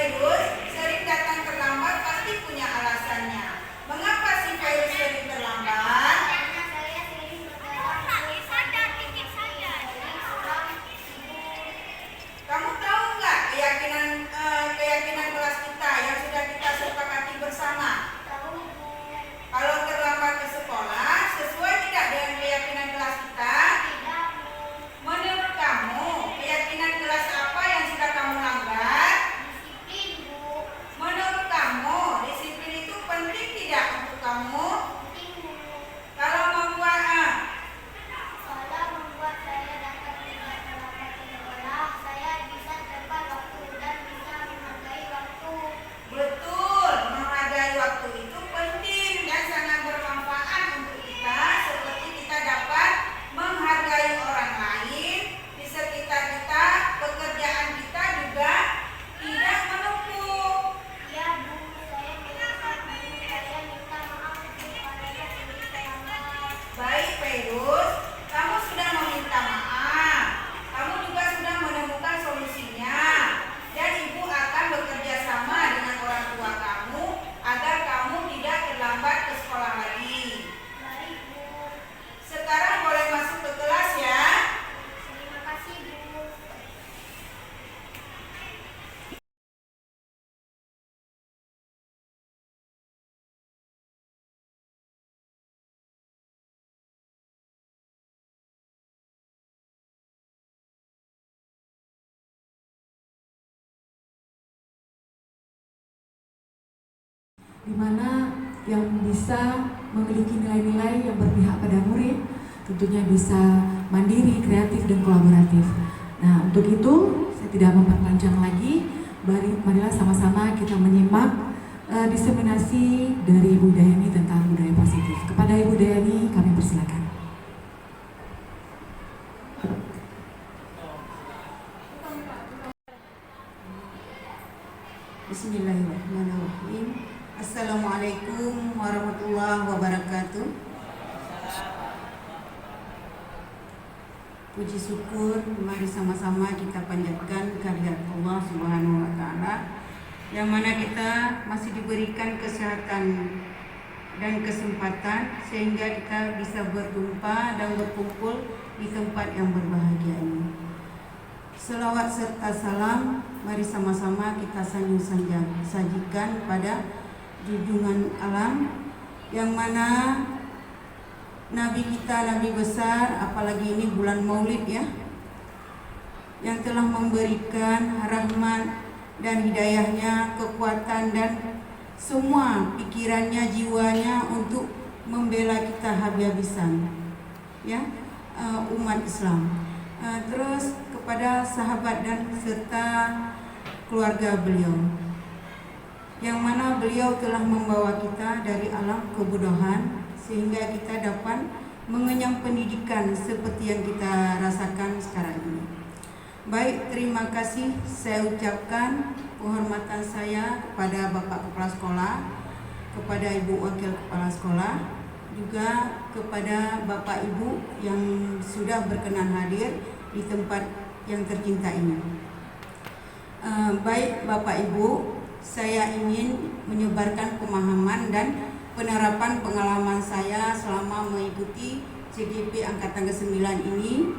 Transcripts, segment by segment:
Virus sering datang terlambat pasti punya alasannya. Mengapa si virus sering terlambat? Karena saya sering Kamu tahu nggak keyakinan kelas kita yang sudah kita sepakati bersama? tahu Kalau terlambat ke sekolah, sesuai tidak dengan keyakinan kelas kita? tidak Menurut kamu, keyakinan kelas apa yang sudah kamu langgar? disiplin Bu. Menurut kamu, disiplin itu penting tidak untuk kamu? Penting Bu. Kalau membuat Kalau membuat saya dapat tidak terlambat ke sekolah, saya bisa tepat waktu dan bisa menghargai waktu. betul, menghargai waktu itu penting dan sangat bermanfaat untuk kita, seperti kita dapat menghargai orang lain di sekitar kita, pekerjaan kita juga tidak menumpuk. Ya Bu, saya menyesal Bu. Saya minta maaf Bu kalau sering terlambat. Baik, Virus, kamu sudah meminta maaf. Kamu juga sudah menemukan solusinya. Dan ibu akan bekerja sama dengan orang tua kamu agar kamu tidak terlambat ke sekolah lagi. Baik Bu. Sekarang boleh masuk ke kelas ya. Terima kasih Bu. di mana yang bisa memiliki nilai-nilai yang berpihak pada murid, tentunya bisa mandiri, kreatif, dan kolaboratif. Nah, untuk itu saya tidak memperpanjang lagi, marilah sama-sama kita menyimak diseminasi dari Ibu Dayani tentang budaya positif. Kepada Ibu Dayani kami persilakan. Bismillahirrahmanirrahim. Assalamualaikum warahmatullahi wabarakatuh. Puji syukur, mari sama-sama kita panjatkan kehadirat Allah Subhanahu wa taala yang mana kita masih diberikan kesehatan dan kesempatan sehingga kita bisa berjumpa dan berkumpul di tempat yang berbahagia ini. Selawat serta salam mari sama-sama kita sajikan pada junjungan alam yang mana Nabi kita, Nabi besar, apalagi ini bulan Maulid ya, yang telah memberikan rahmat dan hidayahnya, kekuatan dan semua pikirannya, jiwanya untuk membela kita habis-habisan ya, umat Islam. Terus kepada sahabat dan serta keluarga beliau, yang mana beliau telah membawa kita dari alam kebodohan sehingga kita dapat mengenyam pendidikan seperti yang kita rasakan sekarang ini. Baik, terima kasih saya ucapkan penghormatan saya kepada Bapak Kepala Sekolah, kepada Ibu Wakil Kepala Sekolah, juga kepada Bapak Ibu yang sudah berkenan hadir di tempat yang tercinta ini. Baik Bapak Ibu, saya ingin menyebarkan pemahaman dan penerapan pengalaman saya selama mengikuti CGP Angkatan ke-9 ini.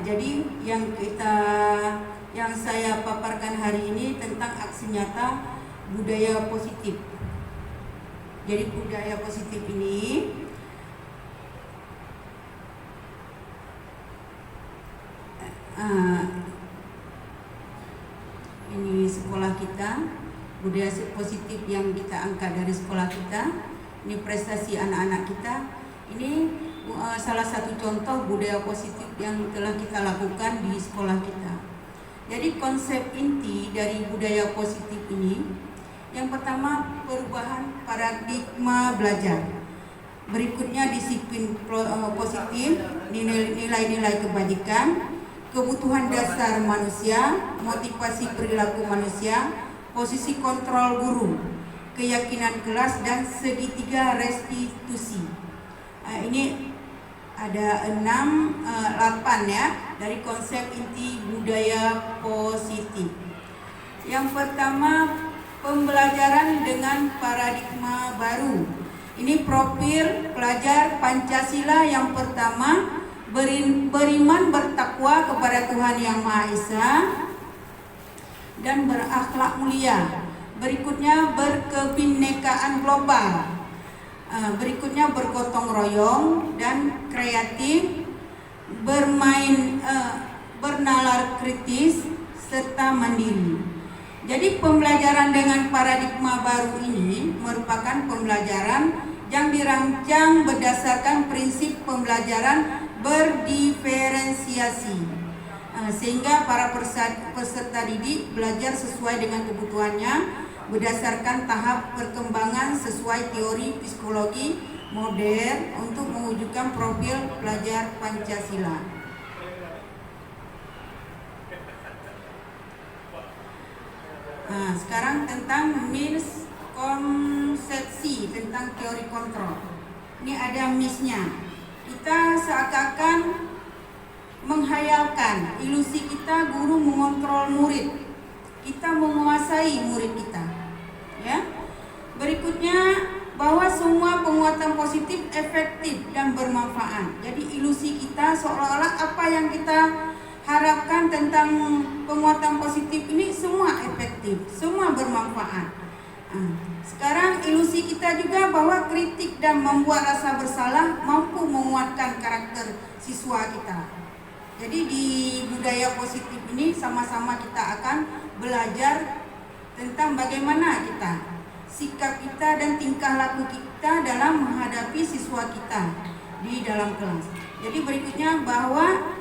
Jadi yang saya paparkan hari ini tentang aksi nyata budaya positif. Jadi budaya positif ini ini sekolah kita, budaya positif yang kita angkat dari sekolah kita, ini prestasi anak-anak kita. Ini salah satu contoh budaya positif yang telah kita lakukan di sekolah kita. Jadi konsep inti dari budaya positif ini, yang pertama perubahan paradigma belajar, berikutnya disiplin positif, nilai-nilai kebajikan, kebutuhan dasar manusia, motivasi perilaku manusia, posisi kontrol guru, keyakinan kelas, dan segitiga restitusi. Ini ada 8 ya dari konsep inti budaya positif. Yang pertama, pembelajaran dengan paradigma baru. Ini profil pelajar Pancasila yang pertama, beriman bertakwa kepada Tuhan Yang Maha Esa dan berakhlak mulia. Berikutnya berkebinekaan global. Berikutnya bergotong royong dan kreatif, bernalar kritis serta mandiri. Jadi pembelajaran dengan paradigma baru ini merupakan pembelajaran yang dirancang berdasarkan prinsip pembelajaran berdiferensiasi, sehingga para peserta didik belajar sesuai dengan kebutuhannya berdasarkan tahap perkembangan sesuai teori psikologi modern untuk mewujudkan profil pelajar Pancasila. Sekarang tentang miskonsepsi tentang teori kontrol. Ini ada misnya. Kita seakan-akan menghayalkan ilusi kita guru mengontrol murid. Kita menguasai murid kita. Ya. Berikutnya, bahwa semua penguatan positif efektif dan bermanfaat. Jadi ilusi kita seolah-olah apa yang kita harapkan tentang penguatan positif ini semua efektif, semua bermanfaat. Sekarang ilusi kita juga bahwa kritik dan membuat rasa bersalah mampu menguatkan karakter siswa kita. Jadi di budaya positif ini sama-sama kita akan belajar tentang bagaimana kita, sikap kita dan tingkah laku kita dalam menghadapi siswa kita di dalam kelas. Jadi berikutnya bahwa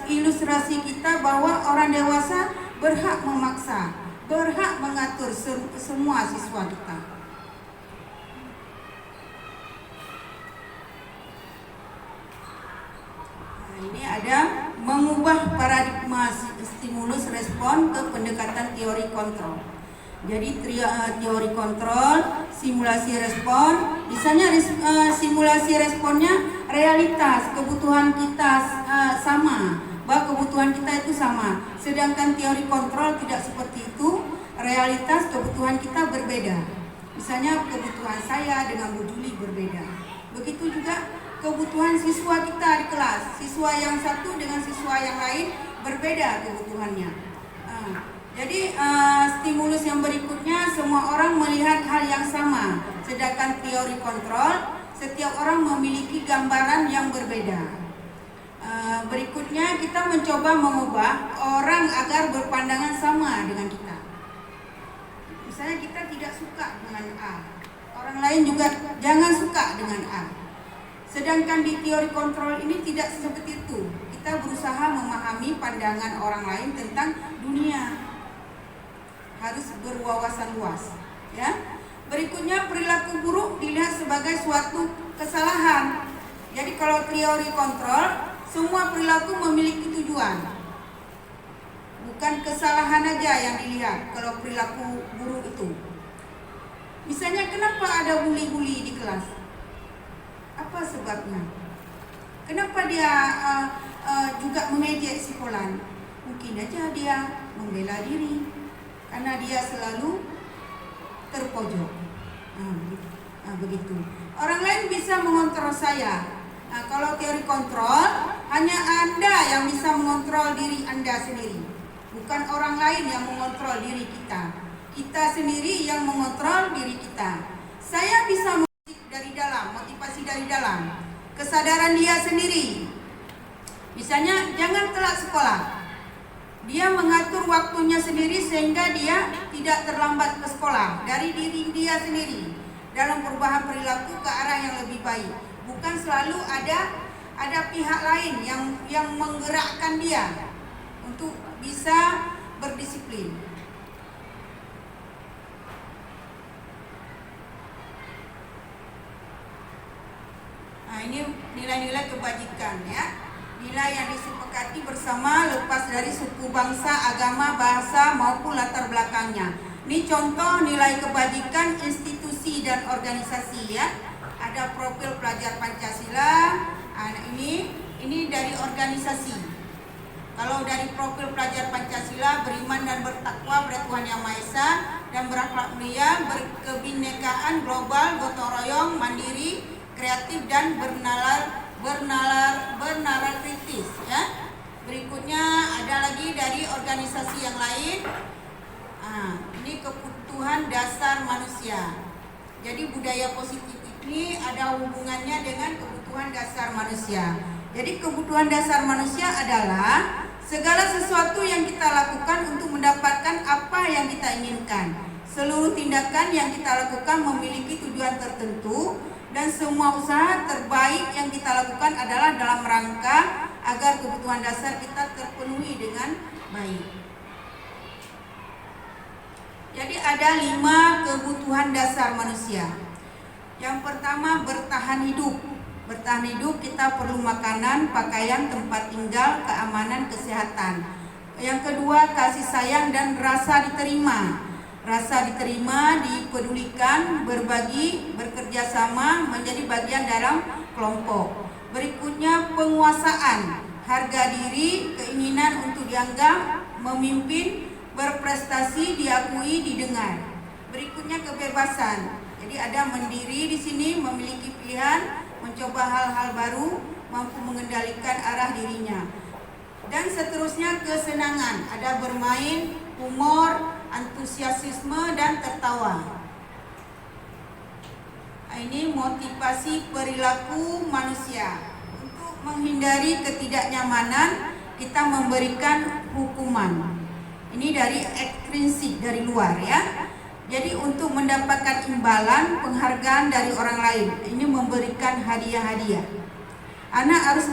ilustrasi kita bahwa orang dewasa berhak memaksa, berhak mengatur semua siswa kita. Nah, ini ada mengubah paradigma stimulus respon ke pendekatan teori kontrol. Jadi teori kontrol, simulasi respon, misalnya simulasi responnya realitas, kebutuhan kita sama, bahwa kebutuhan kita itu sama. Sedangkan teori kontrol tidak seperti itu, realitas kebutuhan kita berbeda. Misalnya kebutuhan saya dengan Bu Juli berbeda. Begitu juga kebutuhan siswa kita di kelas, siswa yang satu dengan siswa yang lain berbeda kebutuhannya. Jadi stimulus yang berikutnya semua orang melihat hal yang sama. Sedangkan teori kontrol setiap orang memiliki gambaran yang berbeda. Berikutnya kita mencoba mengubah orang agar berpandangan sama dengan kita. Misalnya kita tidak suka dengan A, orang lain juga jangan suka dengan A. Sedangkan di teori kontrol ini tidak seperti itu. Kita berusaha memahami pandangan orang lain tentang dunia. Harus berwawasan luas, ya. Berikutnya perilaku buruk dilihat sebagai suatu kesalahan. Jadi kalau teori kontrol, semua perilaku memiliki tujuan. Bukan kesalahan aja yang dilihat kalau perilaku buruk itu. Misalnya kenapa ada bully-bully di kelas? Apa sebabnya? Kenapa dia juga mengejek si Fulan? Mungkin aja dia membela diri. Karena dia selalu terpojok. Begitu. Orang lain bisa mengontrol saya. Kalau teori kontrol, hanya Anda yang bisa mengontrol diri Anda sendiri. Bukan orang lain yang mengontrol diri kita. Kita sendiri yang mengontrol diri kita. Saya bisa motivasi dari dalam. Kesadaran dia sendiri. Misalnya, jangan telat sekolah. Dia mengatur waktunya sendiri sehingga dia tidak terlambat ke sekolah dari diri dia sendiri dalam perubahan perilaku ke arah yang lebih baik. Bukan selalu ada pihak lain yang menggerakkan dia untuk bisa berdisiplin. Nah, ini nilai-nilai kebajikan ya. Nilai yang disepakati bersama lepas dari suku, bangsa, agama, bahasa maupun latar belakangnya. Ini contoh nilai kebajikan institusi dan organisasi ya. Ada profil pelajar Pancasila. Nah, ini dari organisasi. Kalau dari profil pelajar Pancasila, beriman dan bertakwa pada Tuhan Yang Maha Esa dan berakhlak mulia, berkebinekaan global, gotong royong, mandiri, kreatif dan bernalar kritis. Ya. Berikutnya ada lagi dari organisasi yang lain. Ini kebutuhan dasar manusia. Jadi budaya positif ini ada hubungannya dengan kebutuhan dasar manusia. Jadi kebutuhan dasar manusia adalah segala sesuatu yang kita lakukan untuk mendapatkan apa yang kita inginkan. Seluruh tindakan yang kita lakukan memiliki tujuan tertentu dan semua usaha terbaik yang kita lakukan adalah dalam rangka agar kebutuhan dasar kita terpenuhi dengan baik. Jadi ada 5 kebutuhan dasar manusia. Yang pertama, bertahan hidup. Bertahan hidup kita perlu makanan, pakaian, tempat tinggal, keamanan, kesehatan. Yang kedua, kasih sayang dan rasa diterima. Rasa diterima, dipedulikan, berbagi, bekerja sama, menjadi bagian dalam kelompok. Berikutnya, penguasaan, harga diri, keinginan untuk dianggap, memimpin, berprestasi, diakui, didengar. Berikutnya, kebebasan. Jadi ada mendiri di sini, memiliki pilihan, mencoba hal-hal baru, mampu mengendalikan arah dirinya. Dan seterusnya kesenangan, ada bermain, humor, antusiasme dan tertawa. Ini motivasi perilaku manusia. Untuk menghindari ketidaknyamanan, kita memberikan hukuman. Ini dari ekstrinsik, dari luar ya. Jadi untuk mendapatkan imbalan, penghargaan dari orang lain, ini memberikan hadiah-hadiah. Anak harus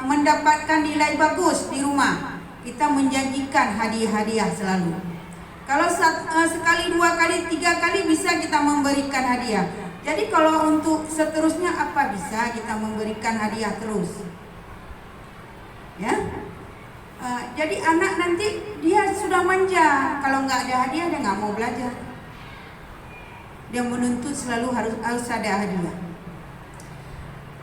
mendapatkan nilai bagus di rumah. Kita menjanjikan hadiah-hadiah selalu. Kalau sekali, 2 kali, 3 kali bisa kita memberikan hadiah. Jadi kalau untuk seterusnya apa bisa kita memberikan hadiah terus? Ya. Jadi anak nanti dia sudah manja. Kalau nggak ada hadiah dia nggak mau belajar. Dia menuntut selalu harus ada hadiah.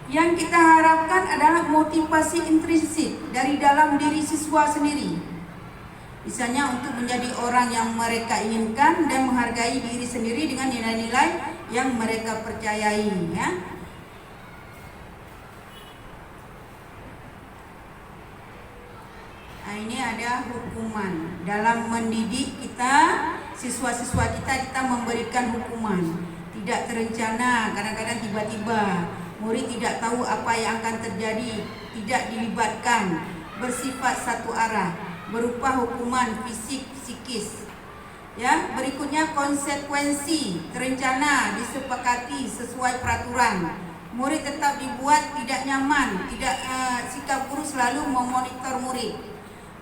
Yang kita harapkan adalah motivasi intrinsik dari dalam diri siswa sendiri. Misalnya untuk menjadi orang yang mereka inginkan dan menghargai diri sendiri dengan nilai-nilai yang mereka percayai. Ya. Nah, ini ada hukuman. Dalam mendidik kita, siswa-siswa kita memberikan hukuman. Tidak terencana, kadang-kadang tiba-tiba. Murid tidak tahu apa yang akan terjadi, tidak dilibatkan, bersifat satu arah, berupa hukuman fisik, psikis. Ya, berikutnya konsekuensi, terencana, disepakati sesuai peraturan. Murid tetap dibuat tidak nyaman, sikap guru selalu memonitor murid.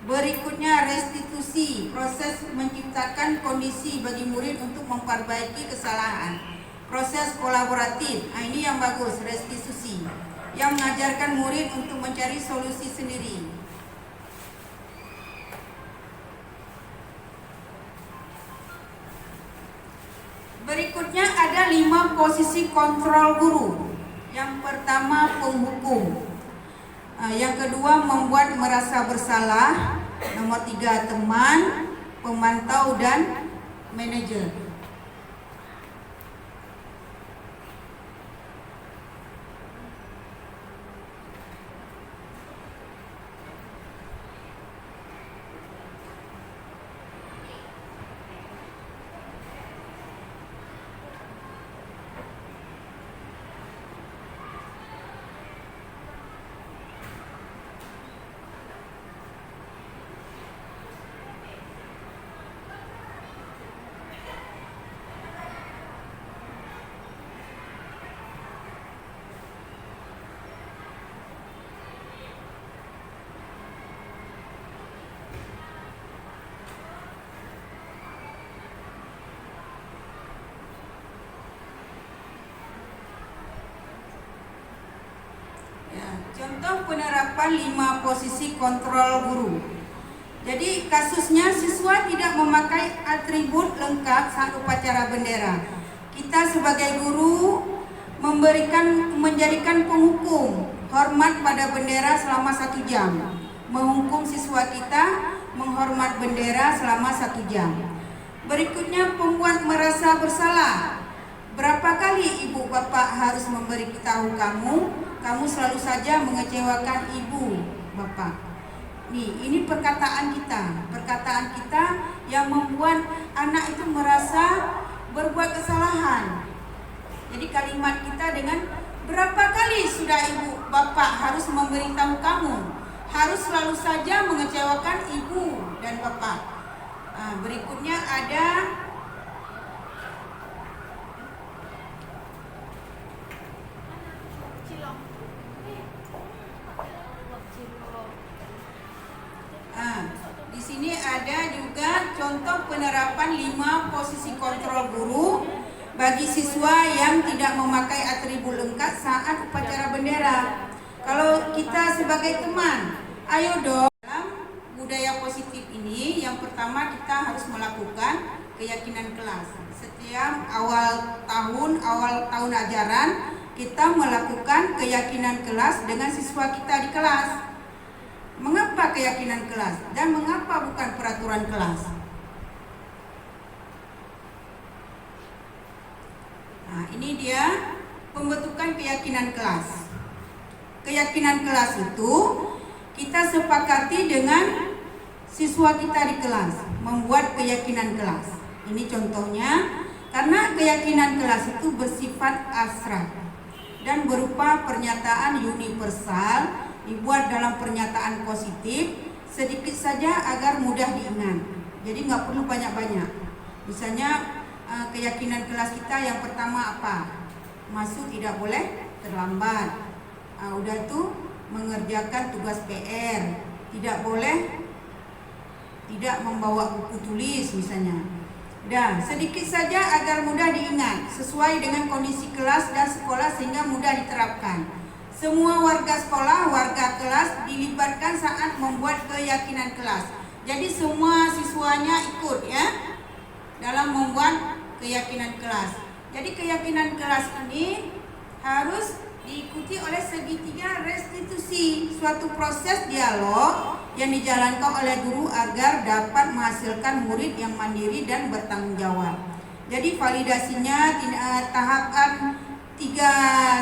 Berikutnya restitusi, proses menciptakan kondisi bagi murid untuk memperbaiki kesalahan. Proses kolaboratif, ini yang bagus, restitusi, yang mengajarkan murid untuk mencari solusi sendiri. Berikutnya ada 5 posisi kontrol guru. Yang pertama penghukum. Yang kedua membuat merasa bersalah. Nomor 3 teman, pemantau dan manajer. Contoh penerapan 5 posisi kontrol guru. Jadi kasusnya siswa tidak memakai atribut lengkap saat upacara bendera. Kita sebagai guru menjadikan penghukum hormat pada bendera selama 1 jam. menghukum siswa kita menghormat bendera selama 1 jam. Berikutnya, pembuat merasa bersalah. Berapa kali ibu bapak harus memberitahu kamu selalu saja mengecewakan ibu bapak. Nih, ini perkataan kita yang membuat anak itu merasa berbuat kesalahan. Jadi kalimat kita dengan berapa kali sudah ibu bapak harus memberitahu kamu harus selalu saja mengecewakan ibu dan bapak. Berikutnya ada di sini ada juga contoh penerapan 5 posisi kontrol guru bagi siswa yang tidak memakai atribut lengkap saat upacara bendera. Kalau kita sebagai teman, ayo dong. Dalam budaya positif ini, yang pertama kita harus melakukan keyakinan kelas. Setiap awal tahun ajaran, kita melakukan keyakinan kelas dengan siswa kita di kelas. Mengapa keyakinan kelas dan mengapa bukan peraturan kelas? Nah, ini dia pembentukan keyakinan kelas. Keyakinan kelas itu kita sepakati dengan siswa kita di kelas, membuat keyakinan kelas. Ini contohnya, karena keyakinan kelas itu bersifat abstrak dan berupa pernyataan universal, dibuat dalam pernyataan positif, sedikit saja agar mudah diingat. Jadi nggak perlu banyak-banyak. Misalnya keyakinan kelas kita yang pertama apa? Masuk tidak boleh terlambat. Udah tuh mengerjakan tugas PR, tidak boleh tidak membawa buku tulis misalnya. Dan sedikit saja agar mudah diingat, sesuai dengan kondisi kelas dan sekolah sehingga mudah diterapkan. Semua warga sekolah, warga kelas dilibatkan saat membuat keyakinan kelas. Jadi semua siswanya ikut ya dalam membuat keyakinan kelas. Jadi keyakinan kelas ini harus diikuti oleh segitiga restitusi, suatu proses dialog yang dijalankan oleh guru agar dapat menghasilkan murid yang mandiri dan bertanggung jawab. Jadi validasinya tahapan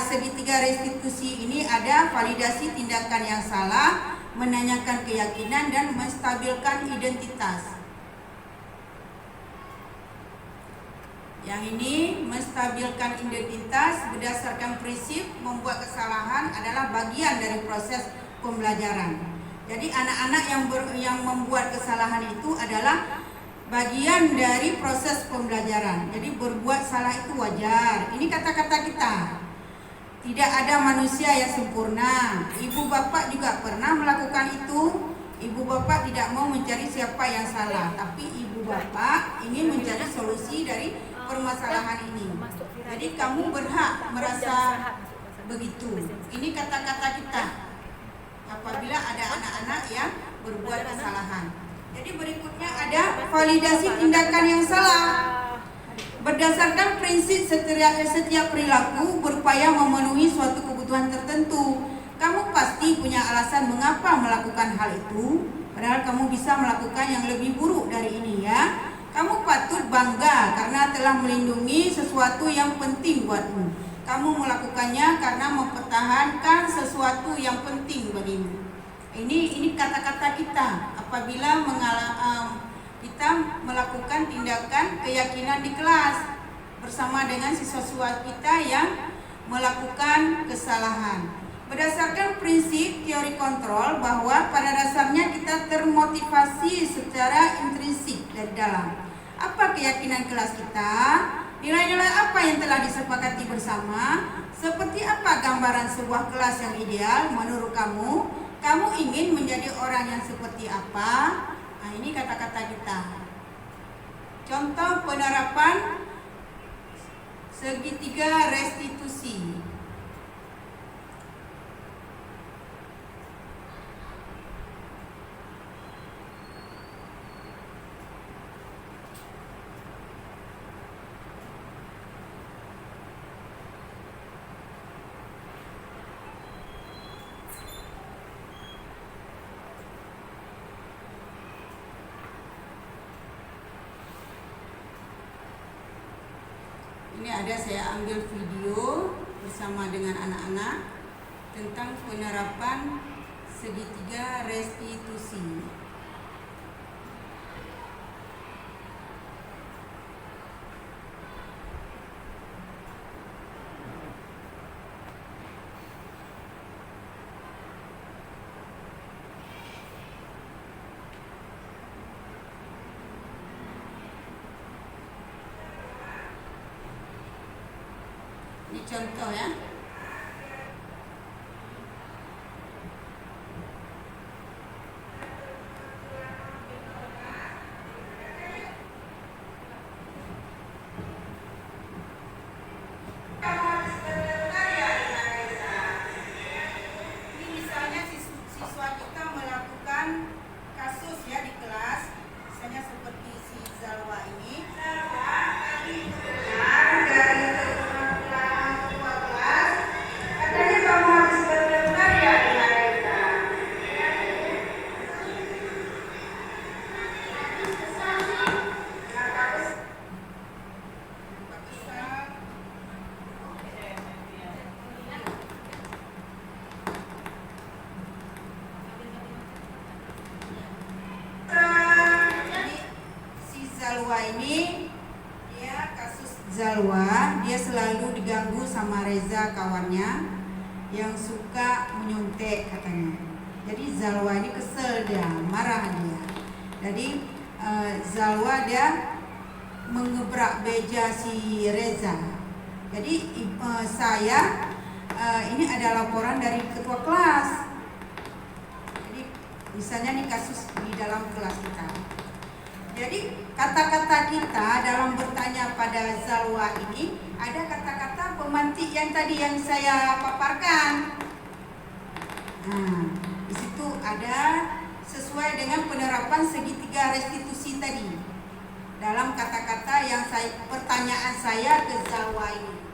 segitiga restitusi ini ada validasi tindakan yang salah, menanyakan keyakinan, dan menstabilkan identitas. Yang ini menstabilkan identitas berdasarkan prinsip membuat kesalahan adalah bagian dari proses pembelajaran. Jadi anak-anak yang membuat kesalahan itu adalah bagian dari proses pembelajaran. Jadi berbuat salah itu wajar. Ini kata-kata kita. Tidak ada manusia yang sempurna. Ibu bapak juga pernah melakukan itu. Ibu bapak tidak mau mencari siapa yang salah, tapi ibu bapak ingin mencari solusi dari permasalahan ini. Jadi kamu berhak merasa begitu. Ini kata-kata kita apabila ada anak-anak yang berbuat kesalahan. Jadi berikutnya ada validasi tindakan yang salah. Berdasarkan prinsip setiap perilaku berupaya memenuhi suatu kebutuhan tertentu. Kamu pasti punya alasan mengapa melakukan hal itu, padahal kamu bisa melakukan yang lebih buruk dari ini ya. Kamu patut bangga karena telah melindungi sesuatu yang penting buatmu. Kamu melakukannya karena mempertahankan sesuatu yang penting bagimu. Ini kata-kata kita apabila kita melakukan tindakan keyakinan di kelas bersama dengan siswa-siswa kita yang melakukan kesalahan. Berdasarkan prinsip teori kontrol bahwa pada dasarnya kita termotivasi secara intrinsik dari dalam. Apa keyakinan kelas kita? Nilai-nilai apa yang telah disepakati bersama? Seperti apa gambaran sebuah kelas yang ideal menurut kamu? Kamu ingin menjadi orang yang seperti apa? Nah, ini kata-kata kita. Contoh penerapan segitiga restitusi. Ini ada saya ambil video bersama dengan anak-anak tentang penerapan segitiga restitusi. Ini contoh ya. Ini misalnya siswa kita melakukan kasus ya di kelas, misalnya seperti si Zalwa ini. Zalwa ini, dia kasus Zalwa, dia selalu diganggu sama Reza kawannya yang suka menyuntik katanya. Jadi Zalwa ini kesel, dia marah dia. Jadi Zalwa dia mengebrak beja si Reza. Jadi ini ada laporan dari ketua kelas. Jadi misalnya nih kasus di dalam kelas kita. Jadi kata-kata kita dalam bertanya pada Zalwa ini ada kata-kata pemantik yang tadi yang saya paparkan. Nah, di situ ada sesuai dengan penerapan segitiga restitusi tadi dalam kata-kata yang pertanyaan saya ke Zalwa ini.